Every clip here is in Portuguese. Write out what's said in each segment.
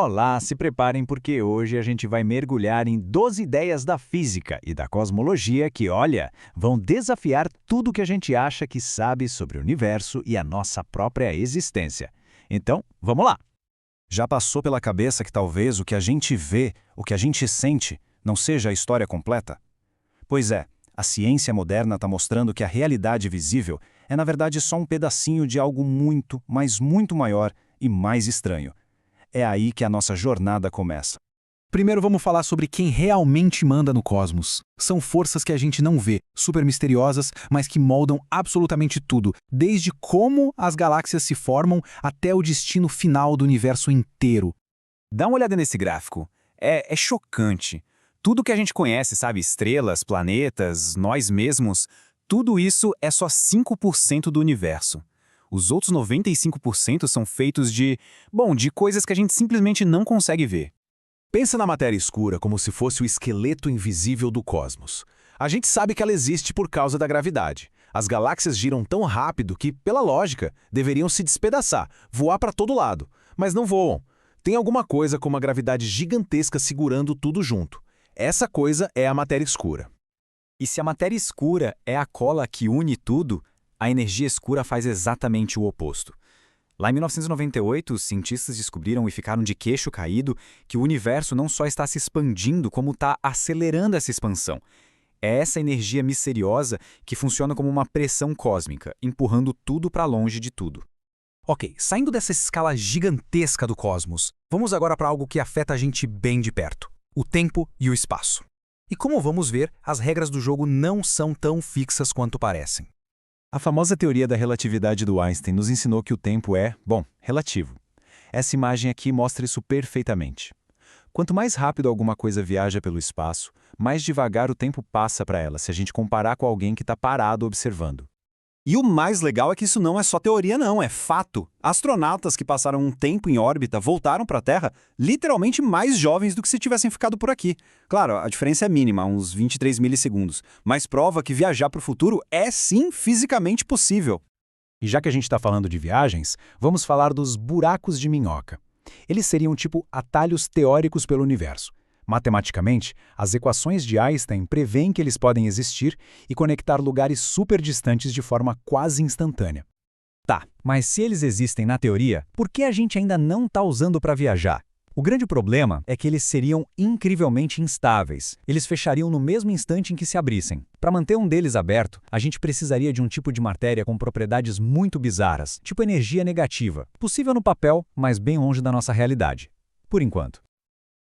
Olá, se preparem porque hoje a gente vai mergulhar em 12 ideias da física e da cosmologia que, olha, vão desafiar tudo que a gente acha que sabe sobre o universo e a nossa própria existência. Então, vamos lá! Já passou pela cabeça que talvez o que a gente vê, o que a gente sente, não seja a história completa? Pois é, a ciência moderna está mostrando que a realidade visível é na verdade só um pedacinho de algo muito, mas muito maior e mais estranho. É aí que a nossa jornada começa. Primeiro vamos falar sobre quem realmente manda no cosmos. São forças que a gente não vê, super misteriosas, mas que moldam absolutamente tudo, desde como as galáxias se formam até o destino final do universo inteiro. Dá uma olhada nesse gráfico. É chocante. Tudo que a gente conhece, sabe, estrelas, planetas, nós mesmos, tudo isso é só 5% do universo. Os outros 95% são feitos de coisas que a gente simplesmente não consegue ver. Pensa na matéria escura como se fosse o esqueleto invisível do cosmos. A gente sabe que ela existe por causa da gravidade. As galáxias giram tão rápido que, pela lógica, deveriam se despedaçar, voar para todo lado. Mas não voam. Tem alguma coisa com uma gravidade gigantesca segurando tudo junto. Essa coisa é a matéria escura. E se a matéria escura é a cola que une tudo, a energia escura faz exatamente o oposto. Lá em 1998, os cientistas descobriram e ficaram de queixo caído que o universo não só está se expandindo, como está acelerando essa expansão. É essa energia misteriosa que funciona como uma pressão cósmica, empurrando tudo para longe de tudo. Ok, saindo dessa escala gigantesca do cosmos, vamos agora para algo que afeta a gente bem de perto: o tempo e o espaço. E como vamos ver, as regras do jogo não são tão fixas quanto parecem. A famosa teoria da relatividade do Einstein nos ensinou que o tempo é, relativo. Essa imagem aqui mostra isso perfeitamente. Quanto mais rápido alguma coisa viaja pelo espaço, mais devagar o tempo passa para ela se a gente comparar com alguém que está parado observando. E o mais legal é que isso não é só teoria não, é fato. Astronautas que passaram um tempo em órbita voltaram para a Terra literalmente mais jovens do que se tivessem ficado por aqui. Claro, a diferença é mínima, uns 23 milissegundos, mas prova que viajar para o futuro é sim fisicamente possível. E já que a gente está falando de viagens, vamos falar dos buracos de minhoca. Eles seriam tipo atalhos teóricos pelo universo. Matematicamente, as equações de Einstein prevêem que eles podem existir e conectar lugares super distantes de forma quase instantânea. Tá, mas se eles existem na teoria, por que a gente ainda não está usando para viajar? O grande problema é que eles seriam incrivelmente instáveis. Eles fechariam no mesmo instante em que se abrissem. Para manter um deles aberto, a gente precisaria de um tipo de matéria com propriedades muito bizarras, tipo energia negativa, possível no papel, mas bem longe da nossa realidade. Por enquanto.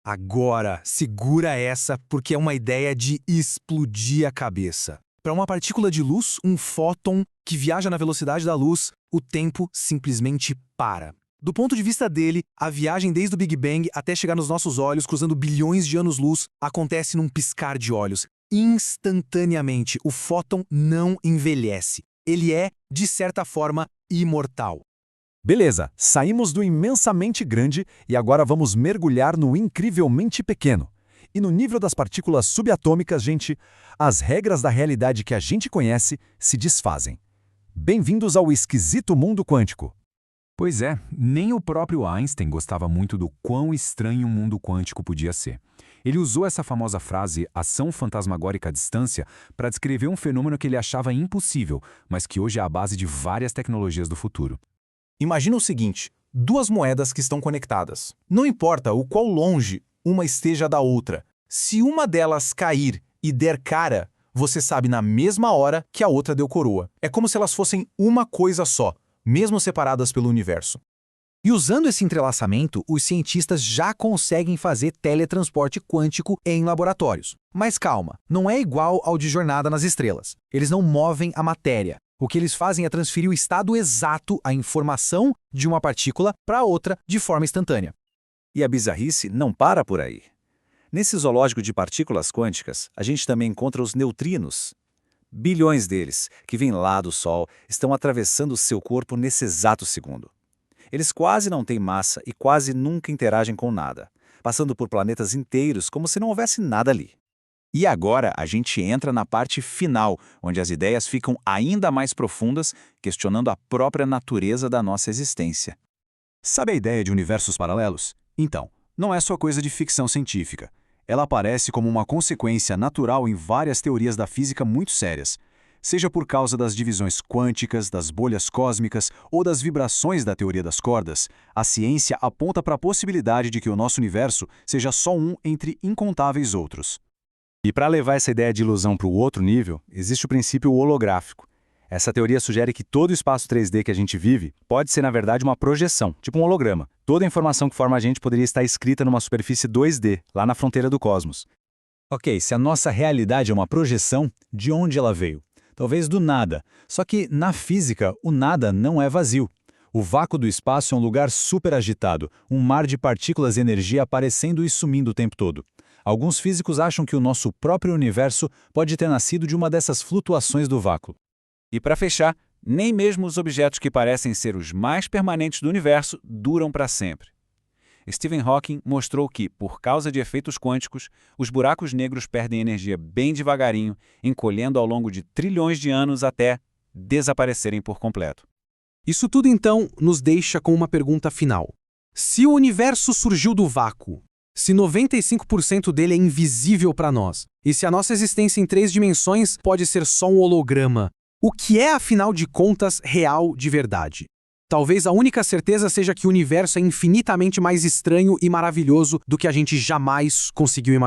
Agora, segura essa porque é uma ideia de explodir a cabeça. Para uma partícula de luz, um fóton que viaja na velocidade da luz, o tempo simplesmente para. Do ponto de vista dele, a viagem desde o Big Bang até chegar nos nossos olhos, cruzando bilhões de anos-luz, acontece num piscar de olhos. Instantaneamente, o fóton não envelhece. Ele é, de certa forma, imortal. Beleza, saímos do imensamente grande e agora vamos mergulhar no incrivelmente pequeno. E no nível das partículas subatômicas, gente, as regras da realidade que a gente conhece se desfazem. Bem-vindos ao esquisito mundo quântico. Pois é, nem o próprio Einstein gostava muito do quão estranho o mundo quântico podia ser. Ele usou essa famosa frase ação fantasmagórica à distância para descrever um fenômeno que ele achava impossível, mas que hoje é a base de várias tecnologias do futuro. Imagina o seguinte: duas moedas que estão conectadas. Não importa o quão longe uma esteja da outra. Se uma delas cair e der cara, você sabe na mesma hora que a outra deu coroa. É como se elas fossem uma coisa só, mesmo separadas pelo universo. E usando esse entrelaçamento, os cientistas já conseguem fazer teletransporte quântico em laboratórios. Mas calma, não é igual ao de Jornada nas Estrelas. Eles não movem a matéria. O que eles fazem é transferir o estado exato, a informação de uma partícula para outra de forma instantânea. E a bizarrice não para por aí. Nesse zoológico de partículas quânticas, a gente também encontra os neutrinos. Bilhões deles, que vêm lá do Sol, estão atravessando o seu corpo nesse exato segundo. Eles quase não têm massa e quase nunca interagem com nada, passando por planetas inteiros como se não houvesse nada ali. E agora a gente entra na parte final, onde as ideias ficam ainda mais profundas, questionando a própria natureza da nossa existência. Sabe a ideia de universos paralelos? Então, não é só coisa de ficção científica. Ela aparece como uma consequência natural em várias teorias da física muito sérias, seja por causa das divisões quânticas, das bolhas cósmicas ou das vibrações da teoria das cordas. A ciência aponta para a possibilidade de que o nosso universo seja só um entre incontáveis outros. E para levar essa ideia de ilusão para o outro nível, existe o princípio holográfico. Essa teoria sugere que todo o espaço 3D que a gente vive pode ser, na verdade, uma projeção, tipo um holograma. Toda a informação que forma a gente poderia estar escrita numa superfície 2D, lá na fronteira do cosmos. Ok, se a nossa realidade é uma projeção, de onde ela veio? Talvez do nada. Só que, na física, o nada não é vazio. O vácuo do espaço é um lugar super agitado, um mar de partículas e energia aparecendo e sumindo o tempo todo. Alguns físicos acham que o nosso próprio universo pode ter nascido de uma dessas flutuações do vácuo. E para fechar, nem mesmo os objetos que parecem ser os mais permanentes do universo duram para sempre. Stephen Hawking mostrou que, por causa de efeitos quânticos, os buracos negros perdem energia bem devagarinho, encolhendo ao longo de trilhões de anos até desaparecerem por completo. Isso tudo, então, nos deixa com uma pergunta final. Se o universo surgiu do vácuo, se 95% dele é invisível para nós, e se a nossa existência em 3 dimensões pode ser só um holograma, o que é, afinal de contas, real de verdade? Talvez a única certeza seja que o universo é infinitamente mais estranho e maravilhoso do que a gente jamais conseguiu imaginar.